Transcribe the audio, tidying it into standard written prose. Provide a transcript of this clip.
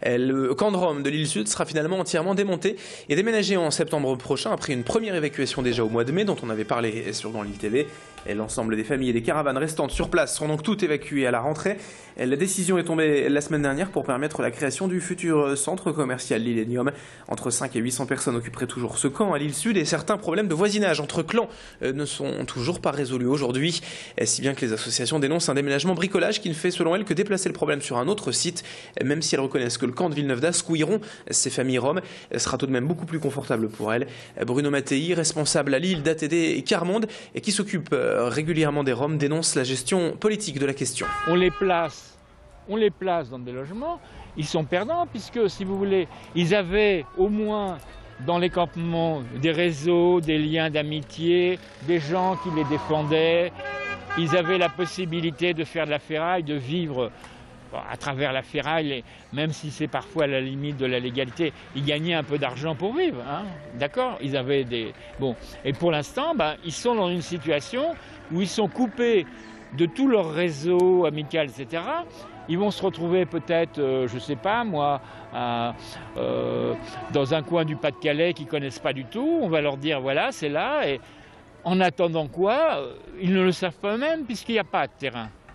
Le camp de Rome de l'île Sud sera finalement entièrement démonté et déménagé en septembre prochain après une première évacuation déjà au mois de mai dont on avait parlé dans l'île TV. L'ensemble des familles et des caravanes restantes sur place seront donc toutes évacuées à la rentrée. La décision est tombée la semaine dernière pour permettre la création du futur centre commercial Lillénium. Entre 5 et 800 personnes occuperaient toujours ce camp à l'île Sud et certains problèmes de voisinage entre clans ne sont toujours pas résolus aujourd'hui. Si bien que les associations dénoncent un déménagement bricolage qui ne fait selon elles que déplacer le problème sur un autre site, même si elles reconnaissent que le camp de Villeneuve d'Ascq où iront ces familles roms sera tout de même beaucoup plus confortable pour elles. Bruno Mattei, responsable à Lille d'ATD et Carmonde et qui s'occupe régulièrement des Roms, dénonce la gestion politique de la question. On les place dans des logements, ils sont perdants puisque, si vous voulez, ils avaient au moins dans les campements des réseaux, des liens d'amitié, des gens qui les défendaient. Ils avaient la possibilité de faire de la ferraille, de vivre à travers la ferraille, même si c'est parfois à la limite de la légalité. Ils gagnaient un peu d'argent pour vivre, hein, d'accord. Ils avaient des... Bon. Et pour l'instant, ils sont dans une situation où ils sont coupés de tout leur réseau amical, etc. Ils vont se retrouver peut-être, je ne sais pas moi, dans un coin du Pas-de-Calais qu'ils ne connaissent pas du tout. On va leur dire, voilà, c'est là. Et en attendant quoi, ils ne le savent pas eux-mêmes puisqu'il n'y a pas de terrain.